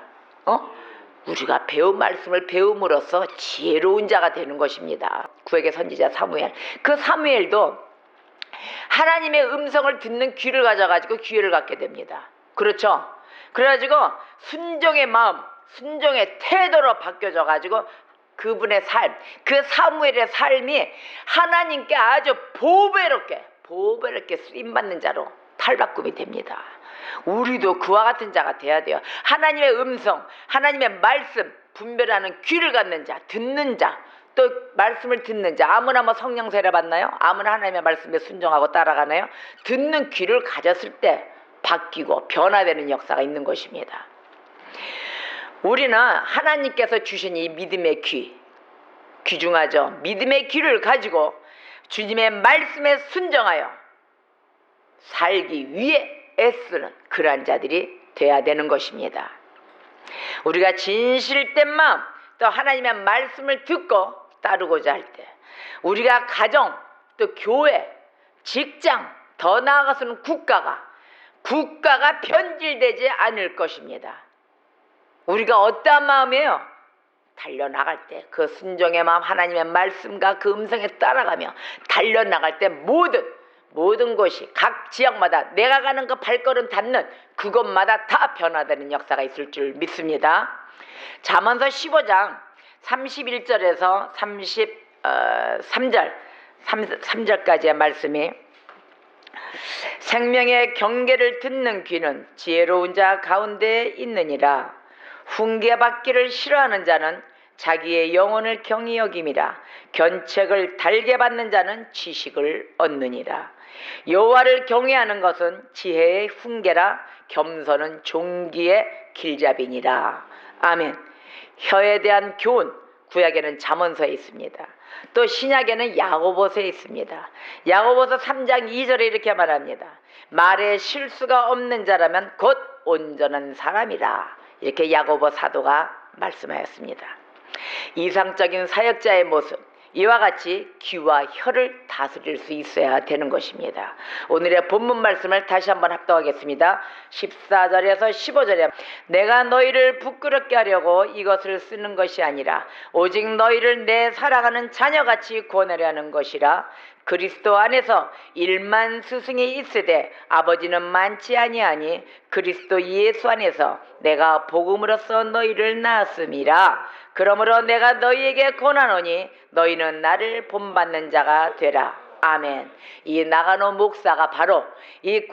우리가 배운 말씀을 배움으로써 지혜로운 자가 되는 것입니다. 구약의 선지자 사무엘. 그 사무엘도 하나님의 음성을 듣는 귀를 가져가지고 기회를 갖게 됩니다. 그렇죠? 그래가지고 순종의 마음, 순종의 태도로 바뀌어져가지고 그분의 삶, 그 사무엘의 삶이 하나님께 아주 보배롭게 쓰임받는 자로 탈바꿈이 됩니다. 우리도 그와 같은 자가 돼야 돼요. 하나님의 음성, 하나님의 말씀 분별하는 귀를 갖는 자, 듣는 자, 또 말씀을 듣는 자. 아무나 성령 세례 받나요? 아무나 하나님의 말씀에 순종하고 따라가나요? 듣는 귀를 가졌을 때 바뀌고 변화되는 역사가 있는 것입니다. 우리는 하나님께서 주신 이 믿음의 귀중하죠. 믿음의 귀를 가지고 주님의 말씀에 순종하여 살기 위해 애쓰는 그러한 자들이 돼야 되는 것입니다. 우리가 진실된 마음, 또 하나님의 말씀을 듣고 따르고자 할 때 우리가 가정, 또 교회, 직장, 더 나아가서는 국가가 변질되지 않을 것입니다. 우리가 어떠한 마음이에요? 달려나갈 때 그 순종의 마음, 하나님의 말씀과 그 음성에 따라가며 달려나갈 때 모든 곳이 각 지역마다 내가 가는 그 발걸음 닿는 그곳마다 다 변화되는 역사가 있을 줄 믿습니다. 잠언서 15장 31절에서 33절까지의 말씀이 생명의 경계를 듣는 귀는 지혜로운 자 가운데에 있느니라. 훈계받기를 싫어하는 자는 자기의 영혼을 경히 여김이라. 견책을 달게 받는 자는 지식을 얻느니라. 여호와를 경외하는 것은 지혜의 훈계라. 겸손은 종기의 길잡이니라. 아멘. 혀에 대한 교훈, 구약에는 잠언서에 있습니다. 또 신약에는 야고보서에 있습니다. 야고보서 3장 2절에 이렇게 말합니다. 말에 실수가 없는 자라면 곧 온전한 사람이라. 이렇게 야고보 사도가 말씀하였습니다. 이상적인 사역자의 모습, 이와 같이 귀와 혀를 다스릴 수 있어야 되는 것입니다. 오늘의 본문 말씀을 다시 한번 합독하겠습니다. 14절에서 15절에 내가 너희를 부끄럽게 하려고 이것을 쓰는 것이 아니라 오직 너희를 내 사랑하는 자녀같이 구원하려 하는 것이라. 그리스도 안에서 1만 스승이 있으되 아버지는 많지 아니하니 그리스도 예수 안에서 내가 복음으로써 너희를 낳았음이라. 그러므로 내가 너희에게 권하노니 너희는 나를 본받는 자가 되라. 아멘. 이 나가노 목사가 바로 이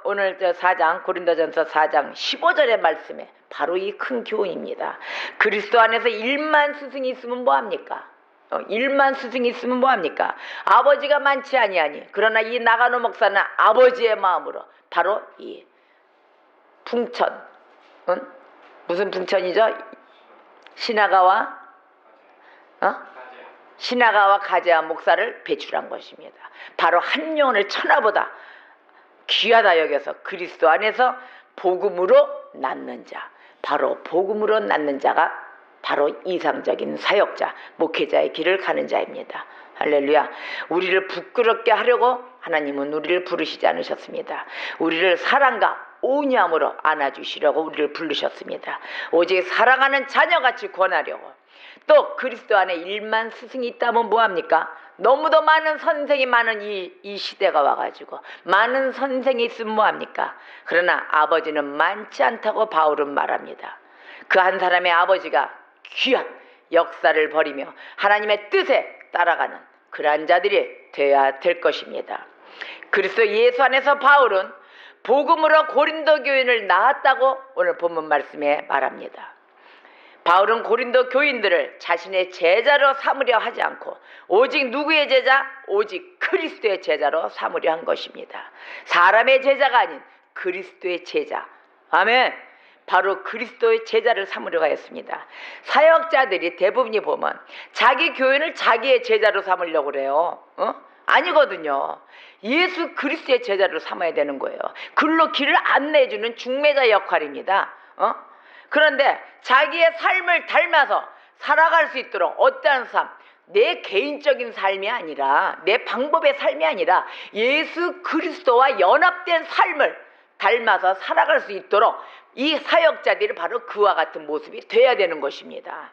오늘 4장 고린도전서 4장 15절의 말씀에 바로 이 큰 교훈입니다. 그리스도 안에서 1만 스승이 있으면 뭐합니까? 1만 스승이 있으면 뭐합니까? 아버지가 많지 아니하니. 그러나 이 나가노 목사는 아버지의 마음으로 바로 이 풍천, 무슨 풍천이죠? 시나가와 가제아 목사를 배출한 것입니다. 바로 한 영혼을 천하보다 귀하다 여겨서 그리스도 안에서 복음으로 낳는 자, 바로 복음으로 낳는 자가 바로 이상적인 사역자, 목회자의 길을 가는 자입니다. 할렐루야. 우리를 부끄럽게 하려고 하나님은 우리를 부르시지 않으셨습니다. 우리를 사랑과 온유함으로 안아주시려고 우리를 부르셨습니다. 오직 사랑하는 자녀같이 권하려고. 또 그리스도 안에 1만 스승이 있다면 뭐합니까? 너무도 많은 선생이 많은 이 시대가 와가지고 많은 선생이 있으면 뭐합니까? 그러나 아버지는 많지 않다고 바울은 말합니다. 그 한 사람의 아버지가 귀한 역사를 벌이며 하나님의 뜻에 따라가는 그러한 자들이 되어야 될 것입니다. 그리스도 예수 안에서 바울은 복음으로 고린도 교인을 낳았다고 오늘 본문 말씀에 말합니다. 바울은 고린도 교인들을 자신의 제자로 삼으려 하지 않고 오직 누구의 제자? 오직 그리스도의 제자로 삼으려 한 것입니다. 사람의 제자가 아닌 그리스도의 제자. 아멘. 바로 그리스도의 제자를 삼으려고 했습니다. 사역자들이 대부분이 보면 자기 교인을 자기의 제자로 삼으려고 그래요. 아니거든요. 예수 그리스도의 제자로 삼아야 되는 거예요. 글로 길을 안내해주는 중매자 역할입니다. 그런데 자기의 삶을 닮아서 살아갈 수 있도록 어떠한 삶, 내 개인적인 삶이 아니라 내 방법의 삶이 아니라 예수 그리스도와 연합된 삶을 닮아서 살아갈 수 있도록 이 사역자들이 바로 그와 같은 모습이 돼야 되는 것입니다.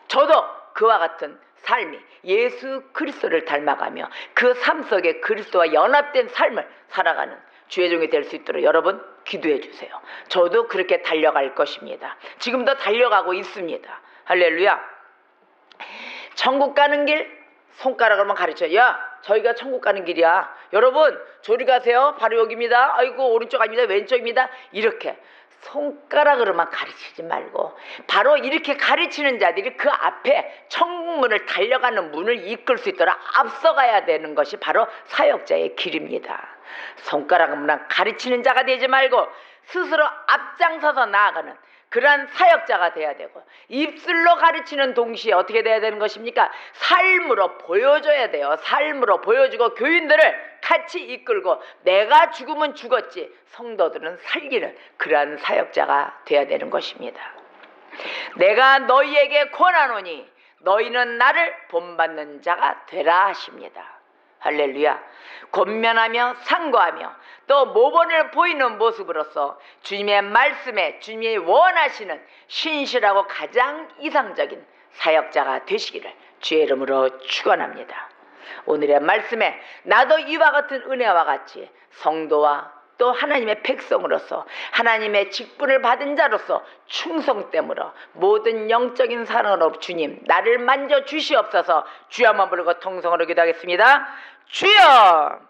저도 그와 같은 삶이 예수 그리스도를 닮아가며 그 삶 속에 그리스도와 연합된 삶을 살아가는 주의 종이 될 수 있도록 여러분 기도해 주세요. 저도 그렇게 달려갈 것입니다. 지금도 달려가고 있습니다. 할렐루야. 천국 가는 길 손가락으로만 가르쳐요. 야, 저희가 천국 가는 길이야. 여러분 저리 가세요. 바로 여기입니다. 아이고 오른쪽 아닙니다. 왼쪽입니다. 이렇게 손가락으로만 가르치지 말고 바로 이렇게 가르치는 자들이 그 앞에 천국문을 달려가는 문을 이끌 수 있도록 앞서가야 되는 것이 바로 사역자의 길입니다. 손가락으로만 가르치는 자가 되지 말고 스스로 앞장서서 나아가는 그러한 사역자가 돼야 되고, 입술로 가르치는 동시에 어떻게 돼야 되는 것입니까? 삶으로 보여줘야 돼요. 삶으로 보여주고 교인들을 같이 이끌고 내가 죽으면 죽었지 성도들은 살기는 그러한 사역자가 돼야 되는 것입니다. 내가 너희에게 권하노니 너희는 나를 본받는 자가 되라 하십니다. 할렐루야. 권면하며 상고하며 또 모범을 보이는 모습으로서 주님의 말씀에 주님이 원하시는 신실하고 가장 이상적인 사역자가 되시기를 주의 이름으로 축원합니다. 오늘의 말씀에 나도 이와 같은 은혜와 같이 성도와 또 하나님의 백성으로서 하나님의 직분을 받은 자로서 충성됨으로 모든 영적인 산업으로 주님 나를 만져 주시옵소서. 주여만 부르고 통성으로 기도하겠습니다. 주여!